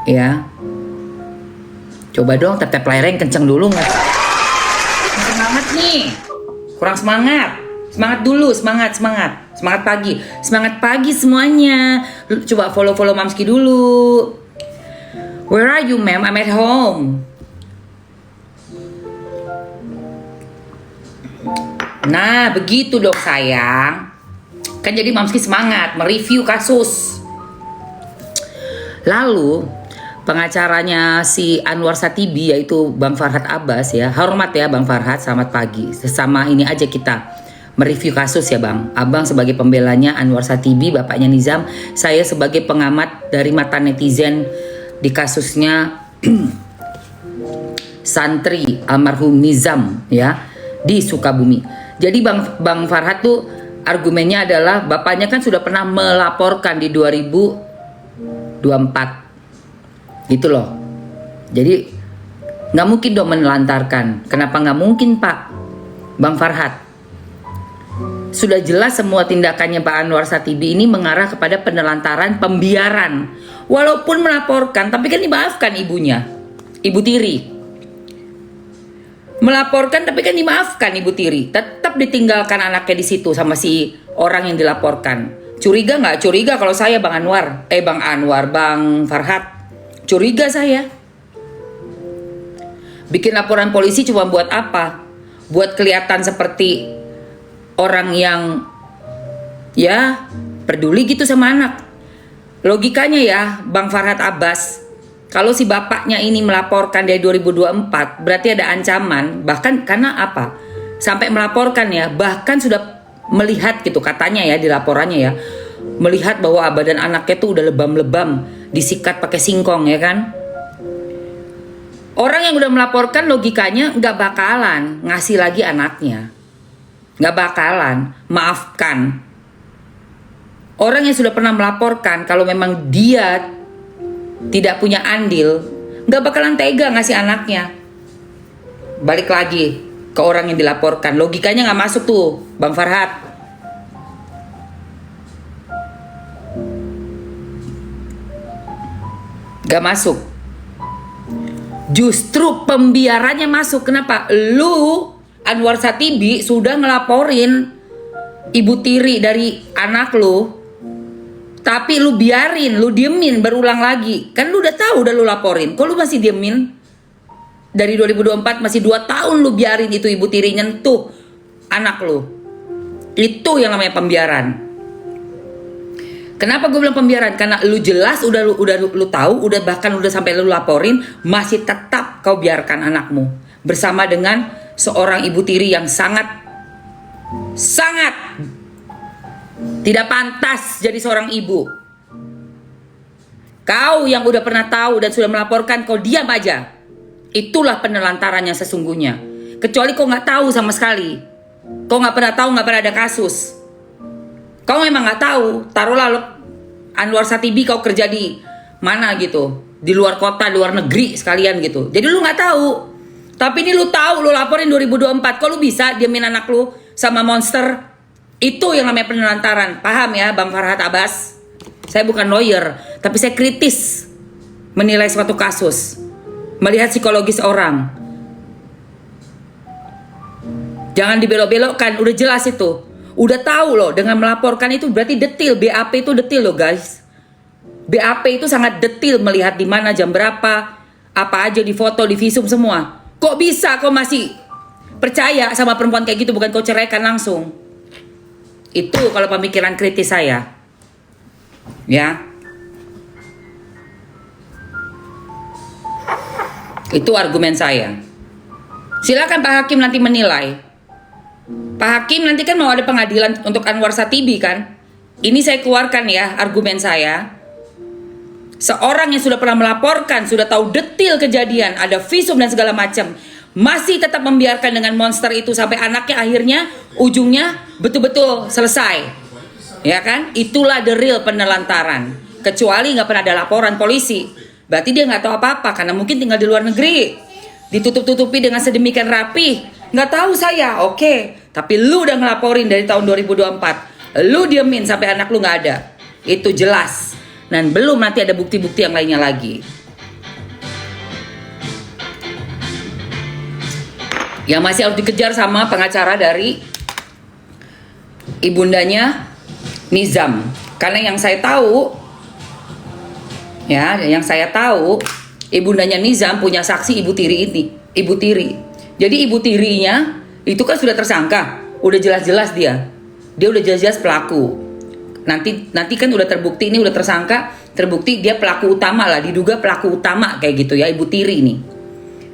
Ya, coba dong tap layarnya yang kenceng dulu nggak? Semangat nih, kurang semangat. Semangat dulu, semangat pagi semuanya. Coba follow Mamski dulu. Where are you, ma'am? I'm at home. Nah, begitu dong sayang. Kan jadi Mamski semangat mereview kasus. Lalu pengacaranya si Anwar Satibi yaitu Bang Farhad Abbas ya. Hormat ya Bang Farhad, selamat pagi. Sesama ini aja kita mereview kasus ya Bang. Abang sebagai pembelanya Anwar Satibi, bapaknya Nizam. Saya sebagai pengamat dari mata netizen di kasusnya santri almarhum Nizam ya di Sukabumi. Jadi Bang Farhad tuh argumennya adalah bapaknya kan sudah pernah melaporkan di 2024 gitu loh. Jadi nggak mungkin dong menelantarkan. Kenapa nggak mungkin Pak Bang Farhad? Sudah jelas semua tindakannya Pak Anwar Satibi ini mengarah kepada penelantaran, pembiaran. Walaupun melaporkan, tapi kan dimaafkan ibunya, Ibu Tiri. Melaporkan, tapi kan dimaafkan Ibu Tiri. Tetap ditinggalkan anaknya di situ sama si orang yang dilaporkan. Curiga nggak? Curiga kalau saya Bang Farhad. Curiga saya. Bikin laporan polisi cuma buat apa? Buat kelihatan seperti orang yang ya peduli gitu sama anak. Logikanya ya Bang Farhad Abbas, kalau si bapaknya ini melaporkan dari 2024 berarti ada ancaman. Bahkan karena apa? Sampai melaporkan ya, bahkan sudah melihat gitu katanya ya di laporannya ya, melihat bahwa badan anaknya tuh udah lebam-lebam, disikat pakai singkong ya kan. Orang yang udah melaporkan logikanya nggak bakalan ngasih lagi anaknya. Nggak bakalan maafkan. Orang yang sudah pernah melaporkan kalau memang dia tidak punya andil, nggak bakalan tega ngasih anaknya. Balik lagi ke orang yang dilaporkan, logikanya nggak masuk tuh Bang Farhad. Nggak masuk. Justru pembiarannya masuk. Kenapa? Lu Anwar Satibi sudah ngelaporin Ibu Tiri dari anak lu, tapi lu biarin, lu diemin berulang lagi. Kan lu udah tahu, udah lu laporin. Kok lu masih diemin? Dari 2024 masih 2 tahun lu biarin itu Ibu Tiri nyentuh anak lu. Itu yang namanya pembiaran. Kenapa gue bilang pembiaran? Karena lu jelas udah lu tahu, udah bahkan udah sampai lu laporin, masih tetap kau biarkan anakmu bersama dengan seorang Ibu Tiri yang sangat tidak pantas jadi seorang ibu. Kau yang udah pernah tahu dan sudah melaporkan, kau diam aja. Itulah penelantarannya sesungguhnya. Kecuali kau nggak tahu sama sekali, kau nggak pernah tahu, nggak pernah ada kasus. Kau memang nggak tahu. Taruhlah Anwar Satibi kau kerja di mana gitu, di luar kota, di luar negeri sekalian gitu. Jadi lu nggak tahu. Tapi ini lu tahu, lu laporin 2024. Kok lu bisa diamin anak lu sama monster? Itu yang namanya penelantaran. Paham ya Bang Farhad Abbas? Saya bukan lawyer, tapi saya kritis menilai suatu kasus, melihat psikologis orang. Jangan dibelok-belokkan, udah jelas itu. Udah tahu loh, dengan melaporkan itu berarti detil. BAP itu detil loh guys. BAP itu sangat detil, melihat di mana, jam berapa, apa aja di foto, di visum semua. Kok bisa kau masih percaya sama perempuan kayak gitu, bukan kau ceraikan langsung? Itu kalau pemikiran kritis saya. Ya. Itu argumen saya. Silakan Pak Hakim nanti menilai. Pak Hakim nanti kan mau ada pengadilan untuk Anwar Satibi kan? Ini saya keluarkan ya argumen saya. Seorang yang sudah pernah melaporkan, sudah tahu detil kejadian, ada visum dan segala macam, masih tetap membiarkan dengan monster itu sampai anaknya akhirnya ujungnya betul-betul selesai. Ya kan? Itulah the real penelantaran. Kecuali nggak pernah ada laporan polisi, berarti dia nggak tahu apa-apa karena mungkin tinggal di luar negeri, ditutup-tutupi dengan sedemikian rapi. Nggak tahu saya, oke. Tapi lu udah ngelaporin dari tahun 2024, lu diemin sampai anak lu nggak ada. Itu jelas. Dan belum nanti ada bukti-bukti yang lainnya lagi. yang masih harus dikejar sama pengacara dari ibundanya Nizam. Karena yang saya tahu, ya, yang saya tahu ibundanya Nizam punya saksi Ibu Tiri ini, Ibu Tiri. Jadi Ibu Tirinya itu kan sudah tersangka, udah jelas-jelas dia udah jelas-jelas pelaku. Nanti kan udah terbukti, ini udah tersangka, terbukti dia pelaku utama lah, diduga pelaku utama kayak gitu ya Ibu Tiri ini.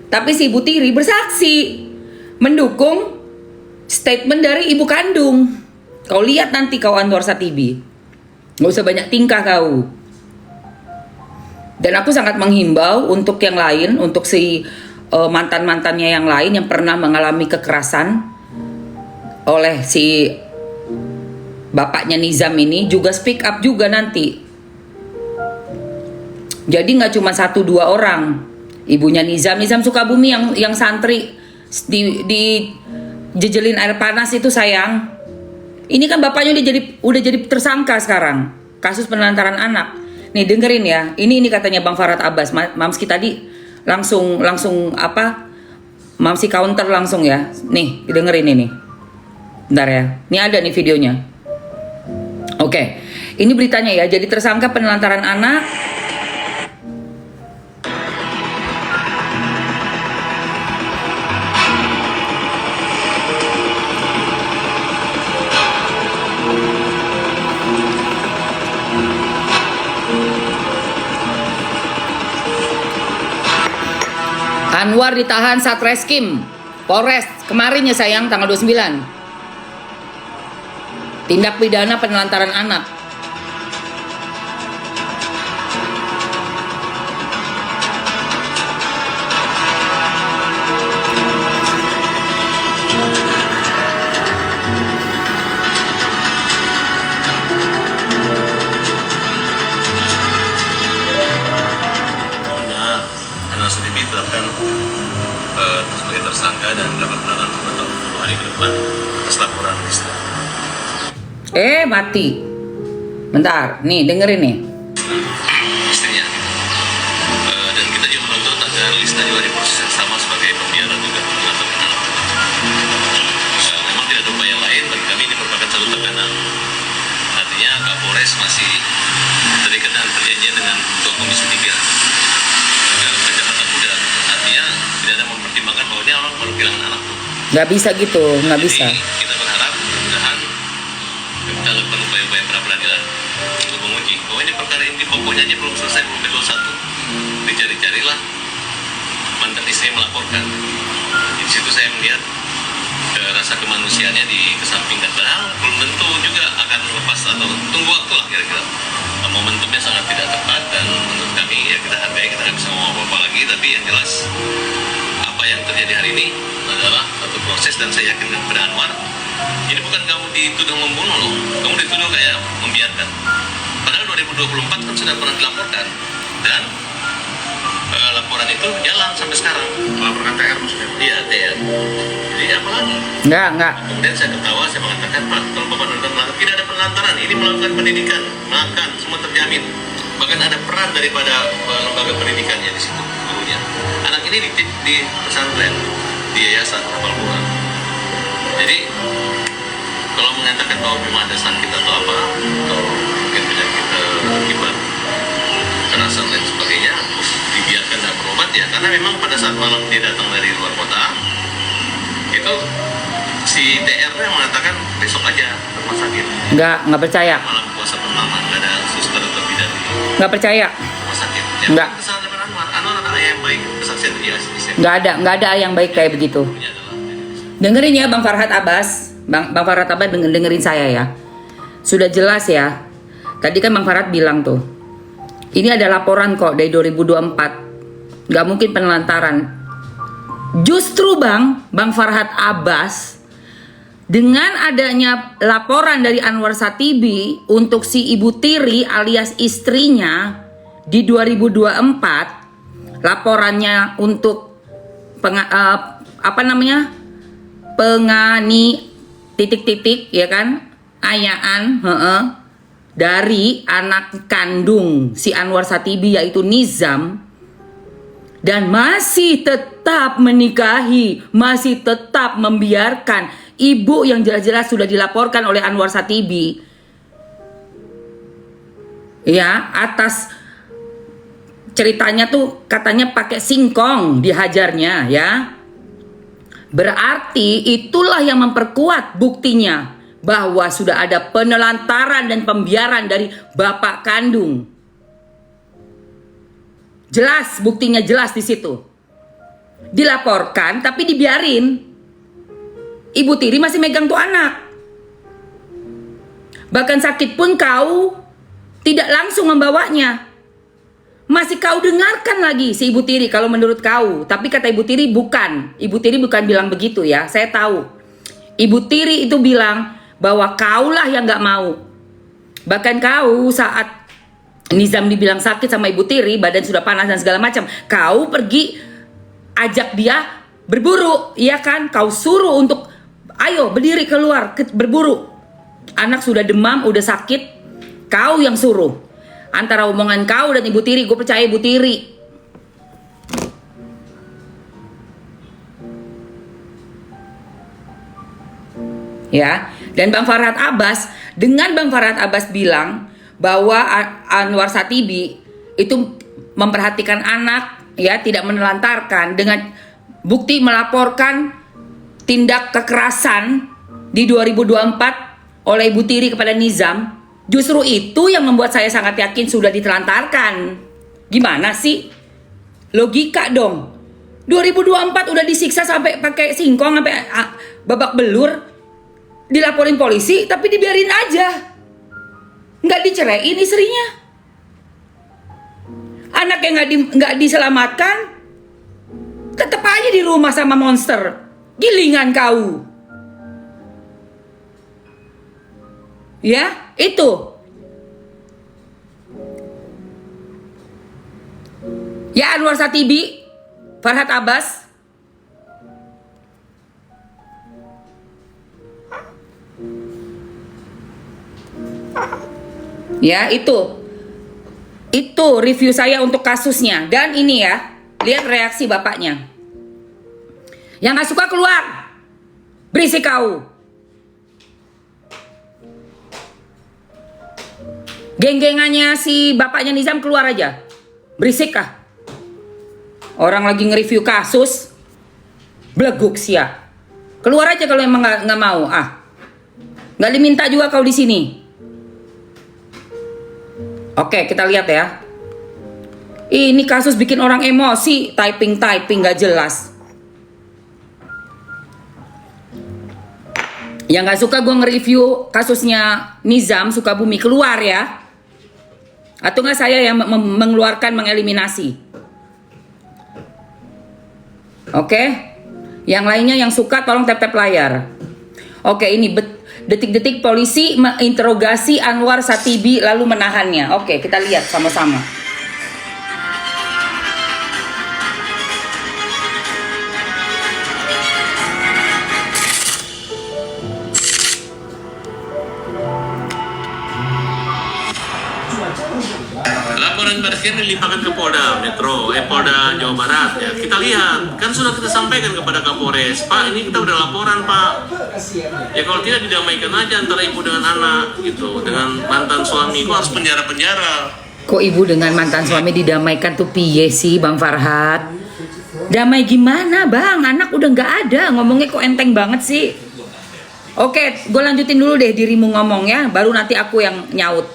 Tapi si Ibu Tiri bersaksi mendukung statement dari ibu kandung. Kau lihat nanti kau Anwar Satibi, nggak usah banyak tingkah kau. Dan aku sangat menghimbau untuk yang lain, untuk si mantan-mantannya yang lain yang pernah mengalami kekerasan oleh si bapaknya Nizam ini, juga speak up juga nanti. Jadi nggak cuma 1-2 orang. Ibunya Nizam Sukabumi yang santri di jejelin air panas itu sayang. Ini kan bapaknya udah jadi tersangka sekarang kasus penelantaran anak. Nih dengerin ya. Ini katanya Bang Farhad Abbas. Mamski tadi langsung apa? Mamski counter langsung ya. Nih dengerin ini. Bentar ya. Ini ada nih videonya. Oke. Ini beritanya ya. Jadi tersangka penelantaran anak. Anwar ditahan Satreskrim Polres kemarin ya sayang, tanggal 29. Tindak pidana penelantaran anak. Sebagai tersangka dan dapat penahanan atau 10 hari ke depan atas laporan Lista. Mati. Bentar, nih dengerin nih. Istrinya. Dan kita juga menuntut agar Lista juga diproses yang sama sebagai pembiara juga atau anak. Memang tidak ada upaya lain, bagi kami ini merupakan satu tekanan. Artinya Kapolres masih terikat dengan perjanjian dengan Ketua Komisi 3. Tidak ada mempertimbangkan bahwa ini orang baru kehilangan anak tuh. Nggak bisa gitu, nggak bisa. Kita berharap mudah-mudahan kita lakukan upaya-upaya pra-peradilan untuk menguji bahwa ini perkara ini pokoknya aja belum selesai, belum P21. Dicari-carilah mantan istri melaporkan. Di situ saya melihat rasa kemanusiaannya dikesampingkan. Padahal belum tentu juga akan lepas atau tunggu waktu lah kira-kira. Momentumnya sangat tidak tepat dan menurut kami ya kita hargai, kita nggak bisa ngomong apa-apa lagi, tapi yang jelas apa yang terjadi hari ini adalah satu proses dan saya yakin kepada Anwar ini bukan kamu dituduh membunuh loh, kamu dituduh kayak membiarkan. Padahal 2024 kan sudah pernah dilaporkan dan laporan itu jalan sampai sekarang. Laporan TR maksudnya? Iya TR. Jadi apa lagi? Enggak. Kemudian saya ketawa, saya mengatakan Pak, kalau Bapak nonton melanggar, tidak ada penelantaran. Ini melakukan pendidikan, makan, semua terjamin. Bahkan ada peran daripada lembaga pendidikannya di situ, gurunya. Anak ini di pesantren, di yayasan Hafal Quran. Jadi kalau mengatakan bahwa memang ada sakit atau apa, atau mungkin penyakit akibat kekerasan dan sebagainya, dibiarkan dan berobat ya, karena memang pada saat malam dia datang dari luar kota itu si TR yang mengatakan besok aja ke rumah sakit. Nggak percaya. Malam puasa pertama nggak ada suster atau bidan di Nggak percaya. rumah sakit ya, nggak. kesalahan Anwar anak yang baik, kesaksian dia nggak ada yang baik kayak begitu. Dengerin ya Bang Farhad Abbas, Bang Farhad Abbas dengerin saya ya. Sudah jelas ya. Tadi kan Bang Farhad bilang tuh, ini ada laporan kok dari 2024. Nggak mungkin penelantaran. Justru Bang Farhad Abbas, dengan adanya laporan dari Anwar Satibi untuk si Ibu Tiri alias istrinya di 2024, laporannya untuk pengani titik-titik ya kan, ayaan dari anak kandung si Anwar Satibi yaitu Nizam, dan masih tetap menikahi, masih tetap membiarkan ibu yang jelas-jelas sudah dilaporkan oleh Anwar Satibi, ya, atas ceritanya tuh katanya pakai singkong dihajarnya, ya. Berarti itulah yang memperkuat buktinya bahwa sudah ada penelantaran dan pembiaran dari bapak kandung. Jelas, buktinya jelas di situ. Dilaporkan tapi dibiarin. Ibu tiri masih megang tuh anak. Bahkan sakit pun kau tidak langsung membawanya. Masih kau dengarkan lagi si ibu tiri kalau menurut kau. Tapi kata ibu tiri bukan. Ibu tiri bukan bilang begitu ya. Saya tahu. Ibu tiri itu bilang bahwa kaulah yang gak mau. Bahkan kau saat Nizam dibilang sakit sama ibu tiri, badan sudah panas dan segala macam, kau pergi ajak dia berburu, iya kan? Kau suruh untuk ayo berdiri keluar berburu. Anak sudah demam, udah sakit, kau yang suruh. Antara omongan kau dan ibu tiri, gue percaya ibu tiri. Ya, dan Bang Farhad Abbas, dengan Bang Farhad Abbas bilang bahwa Anwar Satibi itu memperhatikan anak, ya, tidak menelantarkan, dengan bukti melaporkan tindak kekerasan di 2024 oleh ibu tiri kepada Nizam. Justru itu yang membuat saya sangat yakin sudah ditelantarkan. Gimana sih? Logika dong. 2024 udah disiksa sampai pakai singkong, sampai babak belur, dilaporin polisi tapi dibiarin aja. Nggak diceraiin istrinya. Anak yang nggak diselamatkan, tetap aja di rumah sama monster. Gilingan kau. Ya, itu. Ya, Anwar Satibi, Farhad Abbas. Ya, itu review saya untuk kasusnya. Dan ini ya, lihat reaksi bapaknya. Yang gak suka keluar. Berisik kau. Geng-gengannya si bapaknya Nizam keluar aja. Berisik kah? Orang lagi nge-review kasus. Beleguk sia. Keluar aja kalau emang gak mau. Gak diminta juga kau di sini. Oke, kita lihat ya. Ini kasus bikin orang emosi, typing gak jelas. Yang gak suka gue nge-review kasusnya Nizam Sukabumi, keluar ya. Atau gak saya yang mengeluarkan, mengeliminasi. Oke. Yang lainnya yang suka tolong tap-tap layar. Oke, ini detik-detik polisi menginterogasi Anwar Satibi lalu menahannya. Oke, kita lihat sama-sama. Laporan Bareskrim dilimpahkan ke Polda Metro, Polda Jawa Barat ya. Kita lihat, kan sudah kita sampaikan kepada Kapolres, Pak, ini kita udah laporan, Pak. Ya kalau tidak didamaikan aja antara ibu dengan anak gitu, dengan mantan suami, kok harus penjara-penjara. Kok ibu dengan mantan suami didamaikan tuh piye sih Bang Farhad? Damai gimana Bang? Anak udah nggak ada, ngomongnya kok enteng banget sih. Oke, gue lanjutin dulu deh dirimu ngomong ya, baru nanti aku yang nyaut.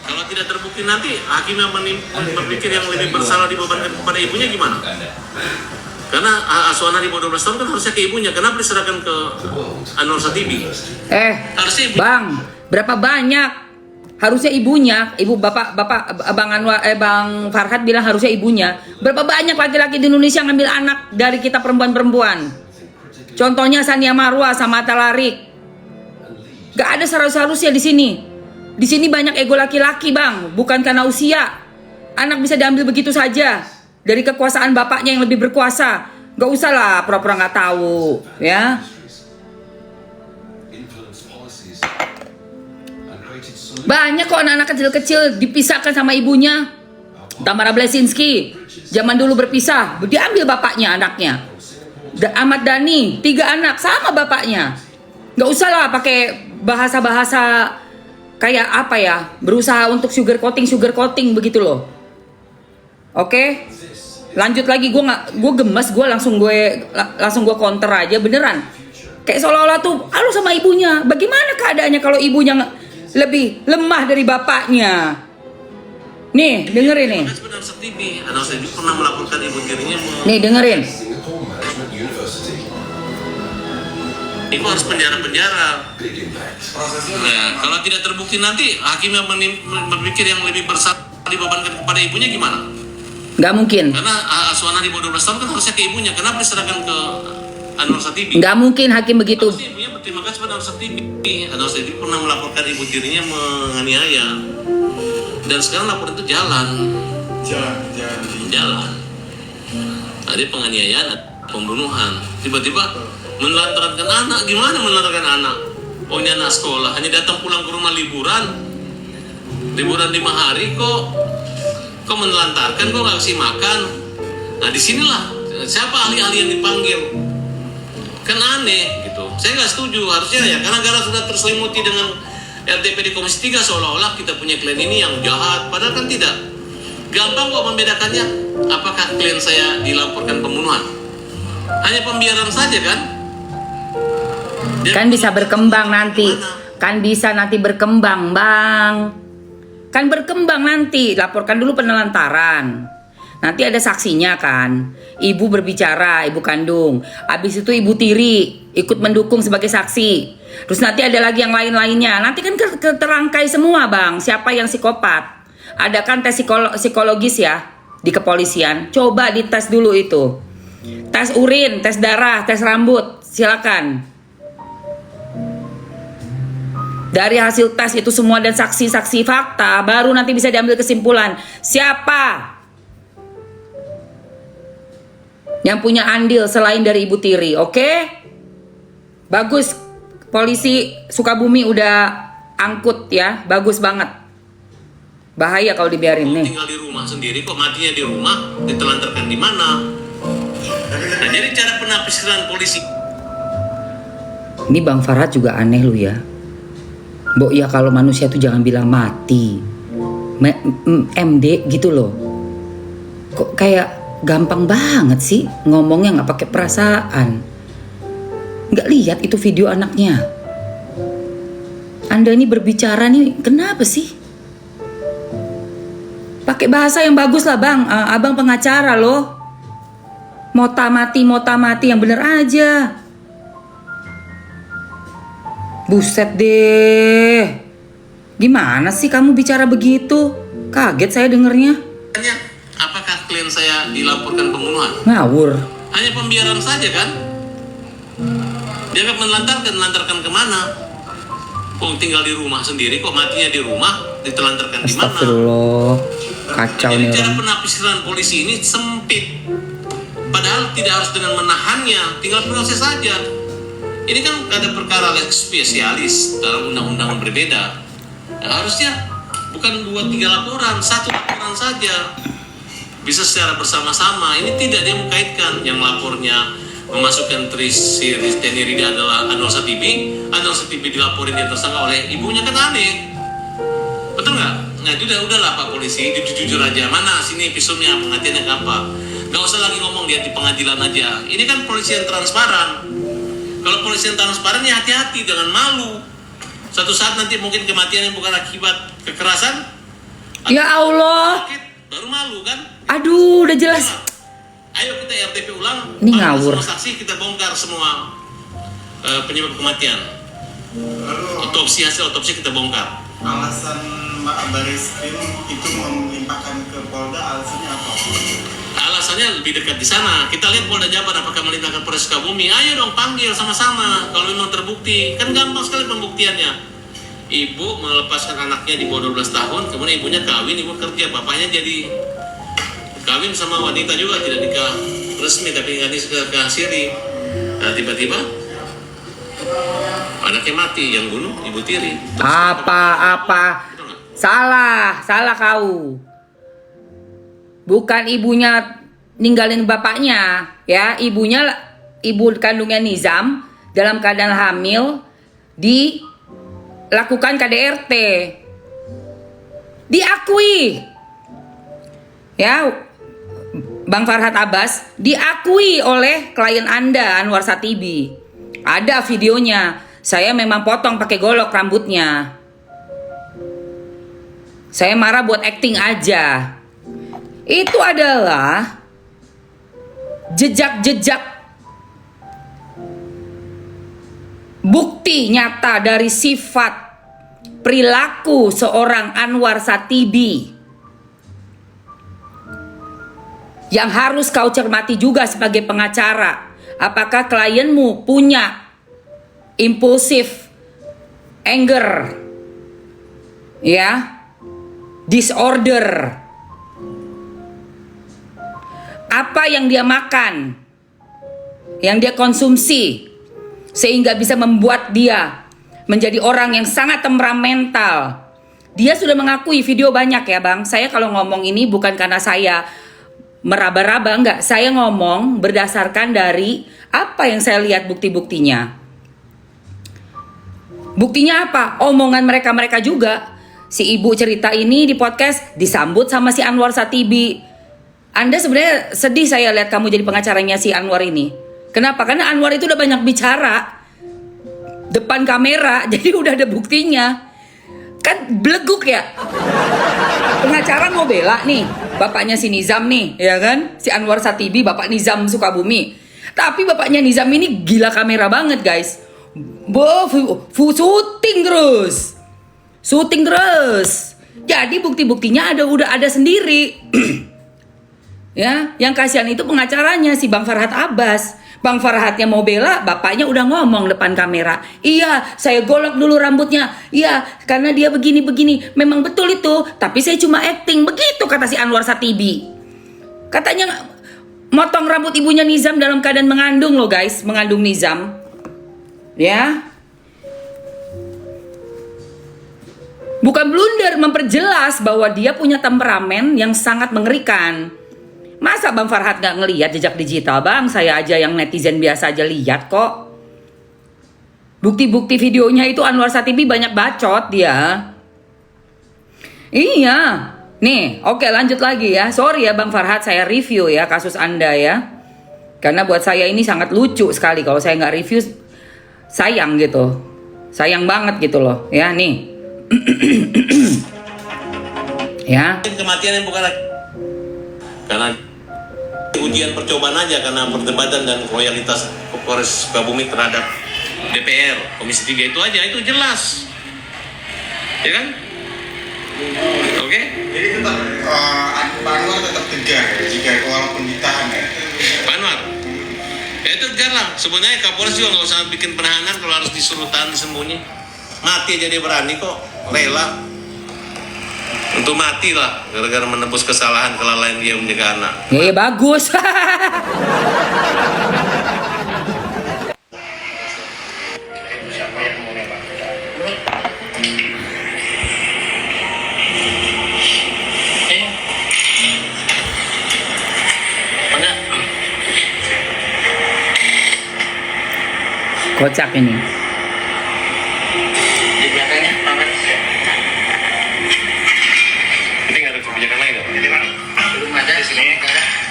Kalau tidak terbukti nanti hakim yang berpikir yang lebih bersalah dibebankan kepada ibunya gimana? Karena asuhan di bawah 12 tahun kan harusnya ke ibunya. Kenapa diserahkan ke Anwar Satibi? Harusnya Bang, berapa banyak? Harusnya ibunya, ibu bapak Bang Anwar, Bang Farhad bilang harusnya ibunya. Berapa banyak laki-laki di Indonesia ngambil anak dari kita perempuan-perempuan? Contohnya Sania Marwa sama Atta Larik. Gak ada seharusnya di sini. Di sini banyak ego laki-laki Bang, bukan karena usia. Anak bisa diambil begitu saja dari kekuasaan bapaknya yang lebih berkuasa. Gak usah lah pura-pura gak tahu, ya. Banyak kok anak-anak kecil-kecil dipisahkan sama ibunya. Tamara Blesinski, Zaman dulu berpisah, diambil bapaknya anaknya. Ahmad Dhani 3 anak sama bapaknya. Nggak usah lah pakai bahasa-bahasa kayak apa ya, berusaha untuk sugar coating begitu loh. Oke, lanjut lagi. Gue gemes, gue langsung gue counter aja beneran. Kayak seolah-olah tuh halo sama ibunya. Bagaimana keadaannya kalau ibunya lebih lemah dari bapaknya? Nih, dengerin nih. Pernah melaporkan ibu tirinya. Nih, dengerin. Ibu harus penjara. Nah, kalau tidak terbukti nanti hakim yang berpikir yang lebih besar dibebankan kepada ibunya gimana? Nggak mungkin. Karena asuhan di bawah 12 tahun kan harusnya ke ibunya. Kenapa diserahkan ke Anwar Satibi? Nggak mungkin hakim begitu. Harusnya ibunya berterima kasih pada Anwar Satibi. Anwar Satibi pernah melaporkan ibu tirinya menganiaya. Dan sekarang laporan itu jalan. Ada penganiayaan, pembunuhan. Tiba-tiba menelantarkan anak. Gimana menelantarkan anak? Oh, ini anak sekolah, hanya datang pulang ke rumah liburan 5 hari kok menelantarkan, kok nggak kasih makan. Nah, disinilah siapa ahli-ahli yang dipanggil? Kan aneh gitu. Saya nggak setuju. Harusnya ya, karena negara sudah terselimuti dengan RTP di Komisi 3 seolah-olah kita punya klien ini yang jahat, padahal kan tidak. Gampang kok membedakannya. Apakah klien saya dilaporkan pembunuhan? Hanya pembiaran saja kan? Kan bisa berkembang nanti. Kan bisa nanti berkembang, Bang. Kan berkembang nanti. Laporkan dulu penelantaran. Nanti ada saksinya kan. Ibu berbicara, ibu kandung. Habis itu ibu tiri ikut mendukung sebagai saksi. Terus nanti ada lagi yang lain-lainnya. Nanti kan terangkai semua, Bang. Siapa yang psikopat? Ada kan tes psikologis ya di kepolisian. Coba dites dulu itu. Tes urin, tes darah, tes rambut. Silakan. Dari hasil tes itu semua dan saksi-saksi fakta, baru nanti bisa diambil kesimpulan siapa yang punya andil selain dari ibu tiri. Oke? Bagus. Polisi Sukabumi udah angkut ya. Bagus banget. Bahaya kalau dibiarin nih. Tinggal di rumah sendiri kok, matinya di rumah, ditelantarkan di mana? Nah, jadi cara penafsiran polisi. Ini Bang Farhad juga aneh lu ya. Mbok ya kalau manusia tuh jangan bilang mati. MD gitu loh. Kok kayak gampang banget sih ngomongnya nggak pakai perasaan. Nggak lihat itu video anaknya. Anda ini berbicara nih kenapa sih? Pakai bahasa yang bagus lah Bang. Abang pengacara loh. Mota mati yang bener aja. Buset deh. Gimana sih kamu bicara begitu? Kaget saya dengernya. Apakah klien saya dilaporkan pembunuhan? Ngawur. Hanya pembiaran saja kan? Dia akan menelantarkan kemana? Kok tinggal di rumah sendiri, kok matinya di rumah, ditelantarkan di mana? Astagfirullah. Kacau nih Jadi cara orang. penafsiran polisi ini sempit. Padahal tidak harus dengan menahannya, tinggal proses saja. Ini kan ada perkara lex spesialis dalam undang-undang berbeda. Nah, harusnya bukan 2-3 laporan, 1 laporan saja. Bisa secara bersama-sama. Ini tidak dia mengkaitkan yang lapornya memasukkan si Rizteni Rida adalah Anwar Satibi. Anwar Satibi dilaporin dia tersangka oleh ibunya, kan aneh. Betul nggak? Nah, udahlah Pak Polisi, jujur aja. Mana sini episodenya, pengertiannya apa? Gak usah lagi ngomong dia di pengadilan aja. Ini kan polisi yang transparan. Kalau polisi yang transparan ya hati-hati, jangan malu. Suatu saat nanti mungkin kematian yang bukan akibat kekerasan. Ya Allah. Sakit, baru malu kan? Aduh, udah jelas. Ayo kita RTP ulang. Ini ngawur. Semua saksi kita bongkar semua penyebab kematian. Hasil otopsi kita bongkar. Alasan Mbak Bareskrim itu melimpahkan ke Polda, alasannya apa? Alasannya lebih dekat di sana. Kita lihat Polda Jabar apakah melimpahkan Polres Sukabumi. Ayo dong panggil sama-sama. Kalau memang terbukti, kan gampang sekali pembuktiannya. Ibu melepaskan anaknya di bawah 12 tahun, kemudian ibunya kawin, ibu kerja, bapaknya jadi kawin sama wanita juga, tidak nikah resmi tapi nikah siri. Nah, tiba-tiba anaknya mati, yang bunuh ibu tiri. Apa? Salah kau. bukan ibunya ninggalin bapaknya, ya. Ibu kandungnya Nizam dalam keadaan hamil dilakukan KDRT. Diakui. Ya, Bang Farhad Abbas, diakui oleh klien Anda, Anwar Satibi. Ada videonya. Saya memang potong pakai golok rambutnya. Saya marah buat acting aja. Itu adalah jejak-jejak bukti nyata dari sifat perilaku seorang Anwar Satibi yang harus kau cermati juga sebagai pengacara. Apakah klienmu punya impulsif anger, ya, disorder? Apa yang dia makan, yang dia konsumsi, sehingga bisa membuat dia menjadi orang yang sangat temperamental? Dia sudah mengakui, video banyak ya Bang. Saya kalau ngomong ini bukan karena saya meraba-raba, enggak. Saya ngomong berdasarkan dari apa yang saya lihat bukti-buktinya. Buktinya apa? Omongan mereka-mereka juga. Si ibu cerita ini di podcast disambut sama si Anwar Satibi. Anda sebenarnya sedih saya lihat kamu jadi pengacaranya si Anwar ini. Kenapa? Karena Anwar itu udah banyak bicara depan kamera, jadi udah ada buktinya. Kan beleguk ya. Pengacara mau bela nih bapaknya si Nizam nih, ya kan? Si Anwar Satibi, bapak Nizam Sukabumi. Tapi bapaknya Nizam ini gila kamera banget guys. Syuting terus. Syuting terus. Jadi bukti-buktinya udah ada sendiri. Ya, yang kasihan itu pengacaranya si Bang Farhad Abbas. Bang Farhadnya mau bela, bapaknya udah ngomong depan kamera. Iya, saya golok dulu rambutnya. Iya, karena dia begini-begini. Memang betul itu, tapi saya cuma acting. Begitu kata si Anwar Satibi. Katanya motong rambut ibunya Nizam dalam keadaan mengandung loh guys, mengandung Nizam. Ya. Bukan blunder, memperjelas bahwa dia punya temperamen yang sangat mengerikan. Masa Bang Farhad gak ngelihat jejak digital Bang? Saya aja yang netizen biasa aja lihat kok. Bukti-bukti videonya itu Anwar Satibi banyak bacot dia. Iya. Nih, oke lanjut lagi ya. Sorry ya Bang Farhad, saya review ya kasus Anda ya. Karena buat saya ini sangat lucu sekali. Kalau saya nggak review, sayang gitu. Sayang banget gitu loh. Ya nih. Ya. Kematian yang bukan karena ujian percobaan aja, karena perdebatan dan loyalitas Polres Sukabumi terhadap DPR Komisi 3 itu aja, itu jelas, ya kan? Oke? Jadi tetap Pak Anwar tetap tegar ya, jika walaupun ditahan ya. Pak Anwar, ya itu tegar lah. Sebenarnya Kapolres juga nggak usah bikin penahanan kalau harus disuruh tahan disembunyi. Mati aja dia berani kok, rela. Untuk mati lah, gara-gara menebus kesalahan kelalaian dia menjaga anak. Ya bagus. Kocak ini. Di belakangnya, tangan. Ini nggak ada kebijakan lain dong? Belum ada di sini,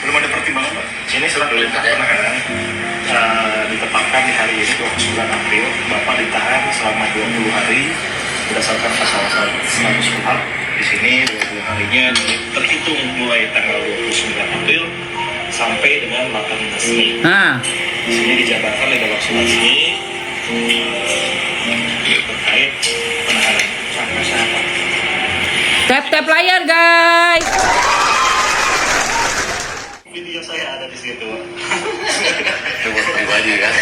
belum ada pertimbangan Pak. Sini surat perintah penahanan ditetapkan di hari ini 29 April. Bapak ditahan selama 20 hari berdasarkan pasal 100 KUHP. Di sini 20 harinya terhitung mulai tanggal 29 April sampai dengan 18 Mei. Di sini dijabarkan di dalam surat ini terkait penahanan. Sampai siapa? Tap layar guys. Video saya ada di situ. Itu buat pribadi kan?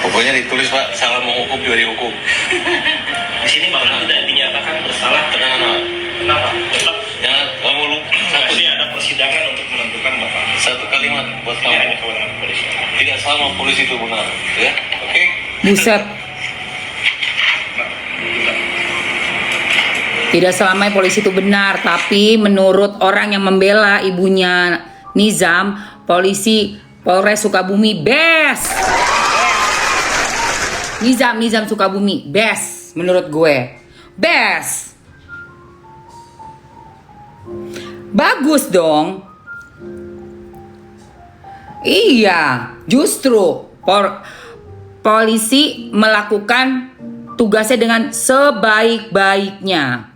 Pokoknya ditulis Pak, salah menghukum juga dihukum. Di sini malah tidak dinyatakan bersalah. Tenang. Kenapa? Tetap Jangan kamu lu satu ini ada persidangan untuk menentukan Bapak. satu kalimat buat Ini hanya kamu. kewenangan kepolisian. Tidak sama polisi itu benar, ya? Oke? Buset. Tidak selamanya polisi itu benar, tapi menurut orang yang membela ibunya Nizam, polisi Polres Sukabumi best. Nizam Sukabumi best menurut gue. Best. Bagus dong. Iya, justru polisi melakukan tugasnya dengan sebaik-baiknya.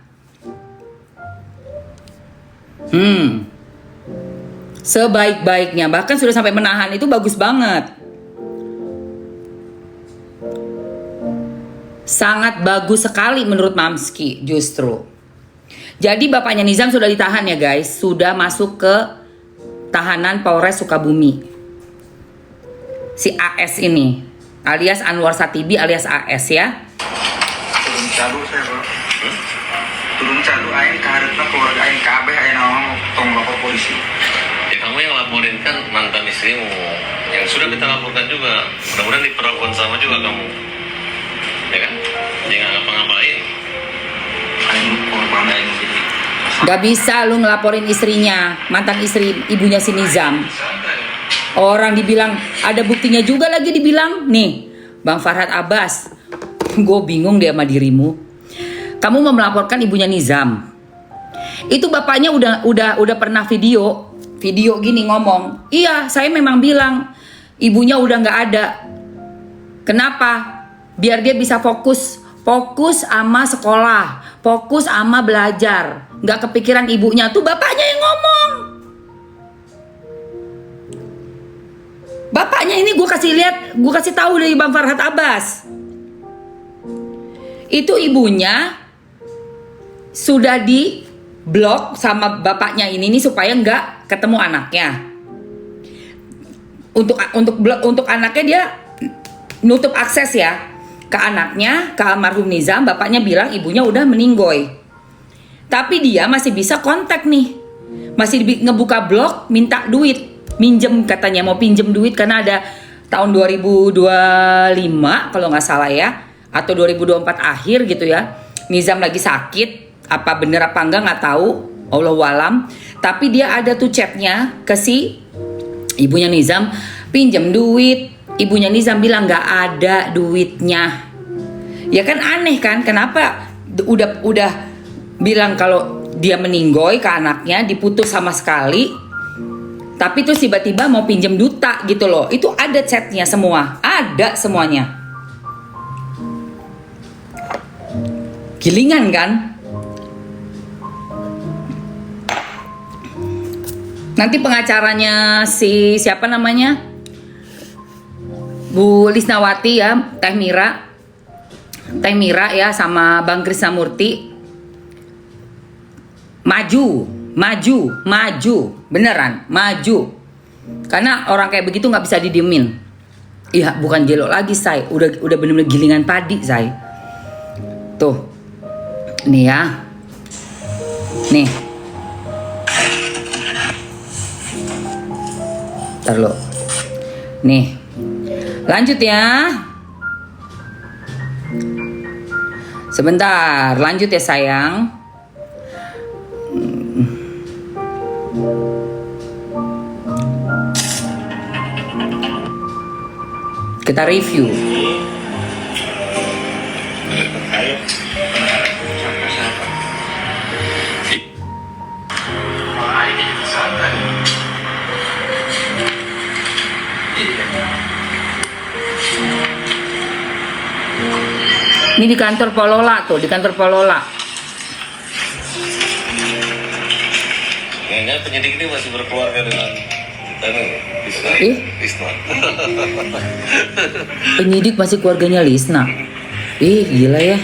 Sebaik-baiknya, bahkan sudah sampai menahan, itu bagus banget. Sangat bagus sekali menurut Mamski justru. Jadi bapaknya Nizam sudah ditahan ya guys, sudah masuk ke tahanan Polres Sukabumi. Si AS ini, alias Anwar Satibi alias AS ya. Turun calu saya bro. Turun calu aing keharapna keluarga aing kabeh aing naon tong lapor polisi. Ya kamu yang laporin kan mantan istrimu, yang sudah kita laporkan juga. Mudah-mudahan diperlakukan sama juga kamu, ya kan? Dia nggak ngapa-ngapain. Aing korban aing jadi. Gak bisa lu ngelaporin istrinya, mantan istri ibunya si Nizam. Orang dibilang ada buktinya juga lagi dibilang nih, Bang Farhad Abbas. Gue bingung deh sama dirimu. Kamu mau melaporkan ibunya Nizam. Itu bapaknya udah pernah video gini ngomong. Iya, saya memang bilang ibunya udah nggak ada. Kenapa? Biar dia bisa fokus sama sekolah, fokus sama belajar. Nggak kepikiran ibunya, tuh bapaknya yang ngomong. Bapaknya ini gue kasih tahu dari Bang Farhad Abbas. Itu ibunya sudah di blok sama bapaknya ini nih supaya nggak ketemu anaknya. Untuk anaknya dia nutup akses ya ke anaknya, ke almarhum Nizam. Bapaknya bilang ibunya udah meninggoy. Tapi dia masih bisa kontak nih. Masih ngebuka blog minta duit. Minjem katanya, mau pinjem duit karena ada tahun 2025 kalau nggak salah ya. Atau 2024 akhir gitu ya. Nizam lagi sakit. Apa bener apa enggak nggak tahu. Allahualam. Tapi dia ada tuh chatnya ke si ibunya Nizam. Pinjem duit. Ibunya Nizam bilang nggak ada duitnya. Ya kan aneh kan. Kenapa udah bilang kalau dia meninggoy ke anaknya, diputus sama sekali, tapi tuh tiba-tiba mau pinjem duta gitu loh. Itu ada chatnya semua, ada semuanya. Gilingan kan? Nanti pengacaranya si siapa namanya, Bu Lisnawati ya, Teh Mira ya, sama Bang Krisnamurti. Maju, beneran, maju. Karena orang kayak begitu nggak bisa didiemin. Iya, bukan jelok lagi, say. Udah bener-bener gilingan padi, say. Tuh, nih ya, nih. Ntar lo, nih, lanjut ya. Sebentar, lanjut ya sayang. Kita review. Ini di kantor Polola tuh, di kantor Polola. Kayaknya penyidik ini masih berkeluarga dengan Lisna. Penyidik masih keluarganya Lisna. Gila ya.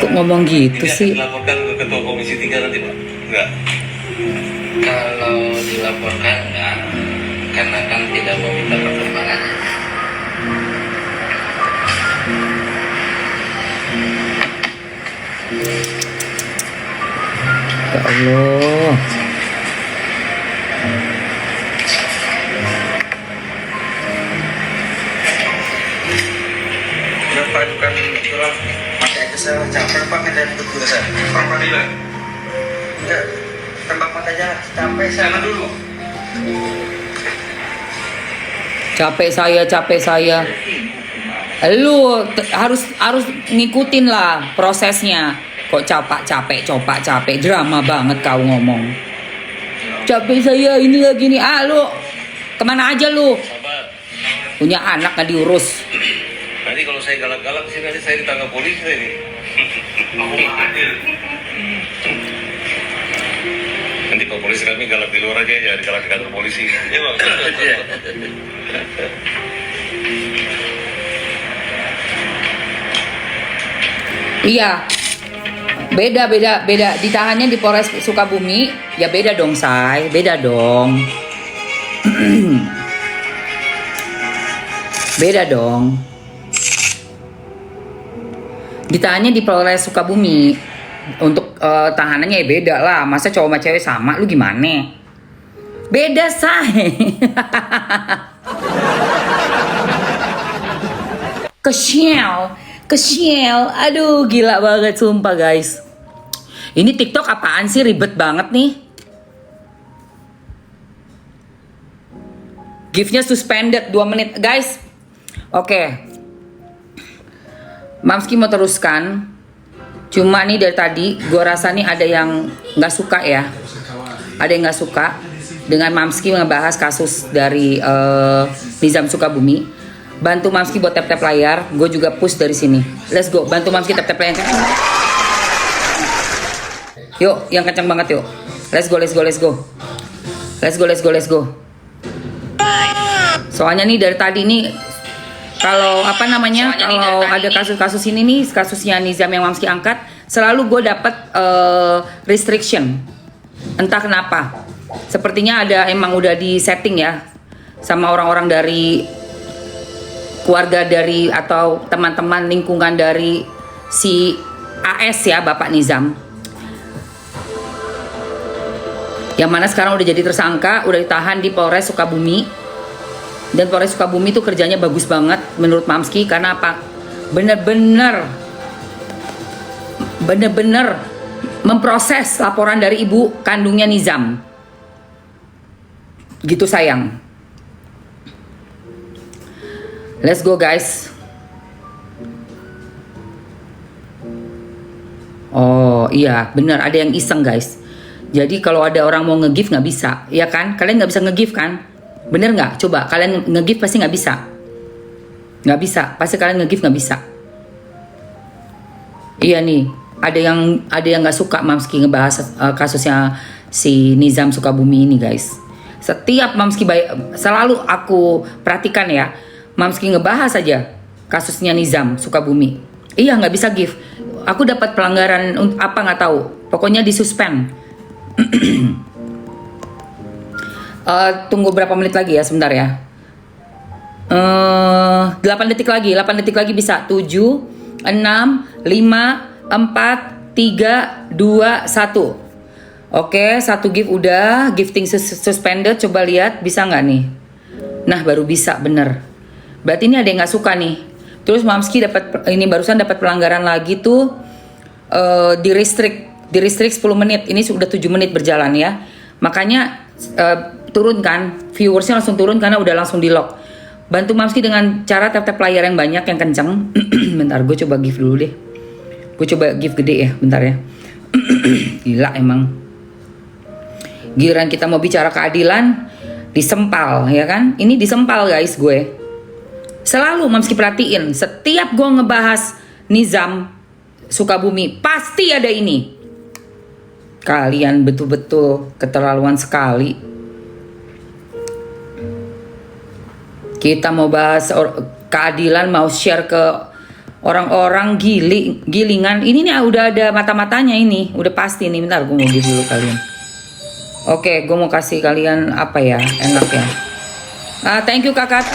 Kok ngomong gitu ini sih? Dilaporkan ke Ketua Komisi 3 nanti Pak? Enggak. Kalau dilaporkan enggak, karena kan tidak meminta perkembangan. Ya Allah. Kenapa bukan masih Saya capek Pak, minta petugas saya. Peradilan. Enggak, tembak mata aja. Capek saya dulu. Capek saya. Lu harus ngikutin lah prosesnya. Kok capek, drama banget kau ngomong. Capek saya ini lagi nih. Lu kemana aja lu? Sabar. Punya anak gak diurus. Nanti kalau saya galak-galak sih nanti saya ditangkap polisi ini. Aku nggak adil. Nanti kalau polisi kami galak di luar aja, jangan galak di kantor polisi. Iya bang. Iya. Beda. Ditahannya di Polres Sukabumi, ya beda dong, Say. Beda dong. Beda dong. Ditahannya di Polres Sukabumi. Untuk tahanannya ya beda lah. Masa cowok sama cewek sama, lu gimana? Beda, Say. Kesial. Aduh, gila banget sumpah, guys. Ini TikTok apaan sih, ribet banget nih. Gift-nya suspended 2 menit, guys. Oke. Mamski mau teruskan. Cuma nih dari tadi gue rasa nih ada yang nggak suka ya. Ada yang nggak suka dengan Mamski ngebahas kasus dari Nizam Sukabumi. Bantu Mamski buat tap-tap layar. Gue juga push dari sini. Let's go. Bantu Mamski tap-tap layar. Yuk, yang kencang banget yuk. Let's go. Soalnya nih dari tadi nih kalau apa namanya, kalau ada kasus-kasus ini nih, kasusnya Nizam yang Mamski angkat, selalu gue dapet restriction. Entah kenapa. Sepertinya ada emang udah di setting ya sama orang-orang dari keluarga dari atau teman-teman lingkungan dari si AS ya, Bapak Nizam. Yang mana sekarang udah jadi tersangka, udah ditahan di Polres Sukabumi. Dan Polres Sukabumi itu kerjanya bagus banget menurut Mamski. Karena apa? Bener-bener memproses laporan dari ibu kandungnya Nizam. Gitu sayang. Let's go guys. Oh iya bener, ada yang iseng guys. Jadi kalau ada orang mau nge-gift nggak bisa, ya kan? Kalian nggak bisa nge-gift kan? Bener nggak? Coba kalian nge-gift pasti nggak bisa. Nggak bisa, pasti kalian nge-gift nggak bisa. Iya nih, ada yang nggak suka Mamski ngebahas kasusnya si Nizam Sukabumi ini guys. Setiap Mamski selalu aku perhatikan ya, Mamski ngebahas aja kasusnya Nizam Sukabumi. Iya nggak bisa gift. Aku dapat pelanggaran apa nggak tahu. Pokoknya disuspend. Tunggu berapa menit lagi ya, sebentar ya. 8 detik lagi bisa. 7, 6, 5, 4, 3, 2, 1. Oke, satu gift udah, gifting suspended. Coba lihat bisa nggak nih? Nah baru bisa, bener. Berarti ini ada yang nggak suka nih. Terus Mamski barusan dapat pelanggaran lagi tuh, di restrict 10 menit. Ini sudah 7 menit berjalan ya. Makanya turun kan, viewersnya langsung turun karena udah langsung di lock. Bantu Mamski dengan cara tap-tap layar yang banyak, yang kenceng. Bentar, gue coba gift dulu deh. Gue coba gift gede ya, bentar ya. Gila emang. Giliran kita mau bicara keadilan, disempal ya kan? Ini disempal guys gue. Selalu Mamski perhatiin, setiap gue ngebahas Nizam Sukabumi, pasti ada ini. Kalian betul-betul keterlaluan sekali. Kita mau bahas keadilan, mau share ke orang-orang gilingan. Ini nih udah ada mata-matanya ini, udah pasti nih. Bentar, gue mau give dulu kalian. Oke, gue mau kasih kalian apa ya, enak ya. Thank you kakak.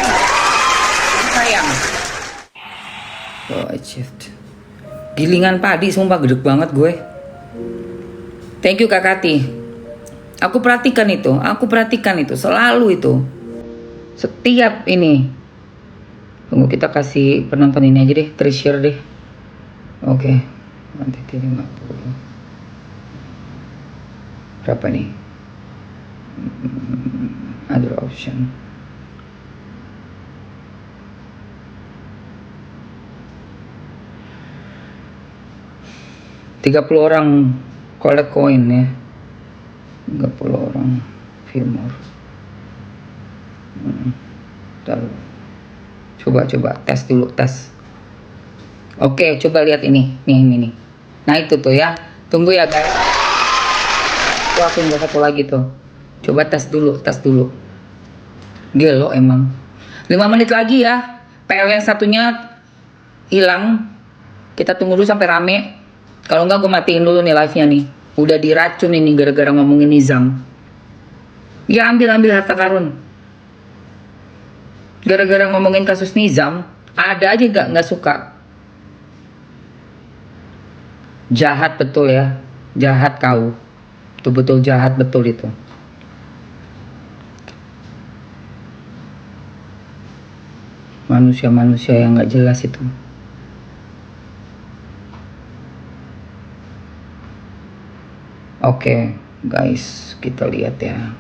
Sayang. Oh, achieved. Gilingan padi, sumpah gede banget gue. Thank you Kak Kati. Aku perhatikan itu, selalu itu. Setiap ini. Tunggu kita kasih penonton ini aja deh, share deh. Oke. 8.50. Berapa nih? Other option. $30 orang collect coin ya. 30 orang Fillmore. Bentar. Coba tes dulu, tes. Oke, coba lihat ini nih. Nah itu tuh ya, tunggu ya guys. Tuh aku nggak satu lagi tuh. Coba tes dulu. Gelo emang. 5 menit lagi ya. PL yang satunya hilang. Kita tunggu dulu sampai rame. Kalau nggak gue matiin dulu nih live-nya nih. Udah diracun ini gara-gara ngomongin Nizam. Ya ambil harta karun. Gara-gara ngomongin kasus Nizam, ada aja nggak suka. Jahat betul ya, jahat kau. Betul jahat betul itu. Manusia yang nggak jelas itu. Oke, guys, kita lihat ya.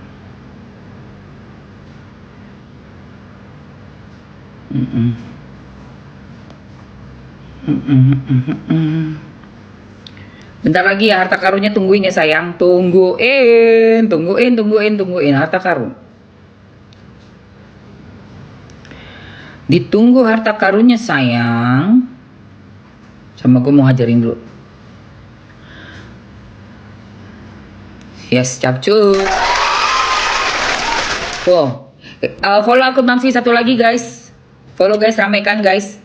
Bentar lagi ya harta karunnya, tungguin ya sayang. Tungguin harta karun. Ditunggu harta karunnya sayang. Sama gue mau hajarin dulu. Yes, capcus. Tuh. Follow akun Mamsi satu lagi guys. Follow guys, ramekan guys.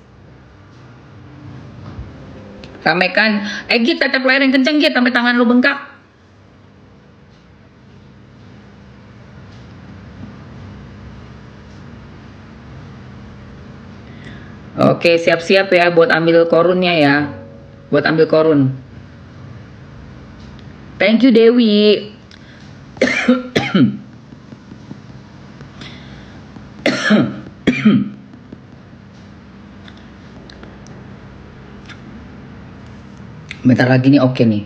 Ramekan. Git, tetap layar yang kenceng Git, sampai tangan lu bengkak. Oke, siap-siap ya buat ambil korunnya ya. Buat ambil korun. Thank you Dewi. Bentar lagi nih, oke nih.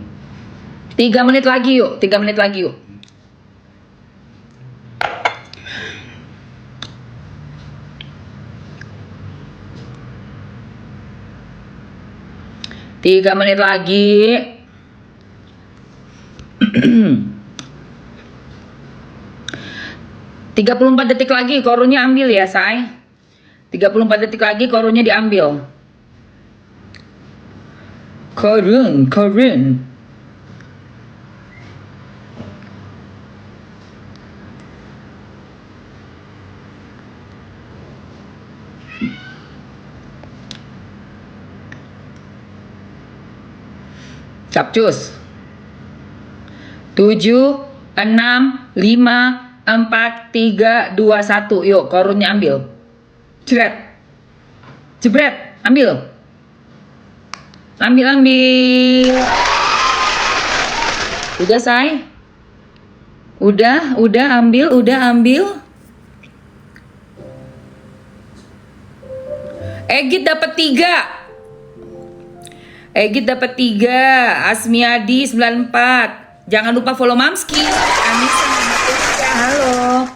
3 menit lagi yuk. 3 menit lagi yuk. Tiga menit lagi. 34 detik lagi korunnya ambil ya say. 34 detik lagi korunnya diambil. Korun. Capcus. 7, 6, 5, 4, 3, 2, 1. Yuk korunnya ambil. Jebret, ambil. Udah say? Udah ambil. Egit dapat 3. Asmiadi 94. Jangan lupa follow Mamski. Anissa 93. Halo.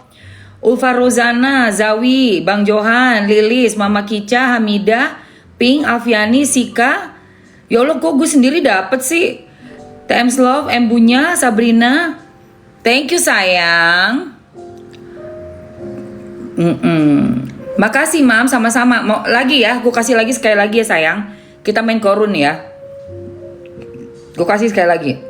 Ulfa Rozana, Zawi, Bang Johan, Lilis, Mama Kica, Hamidah, Pink, Alfiani, Sika. Ya Allah, kok gue sendiri dapet sih? Thames Love, Embunya, Sabrina. Thank you sayang. Makasih Mam, sama-sama. Mau lagi ya, gue kasih lagi sekali lagi ya sayang. Kita main korun ya. Gue kasih sekali lagi.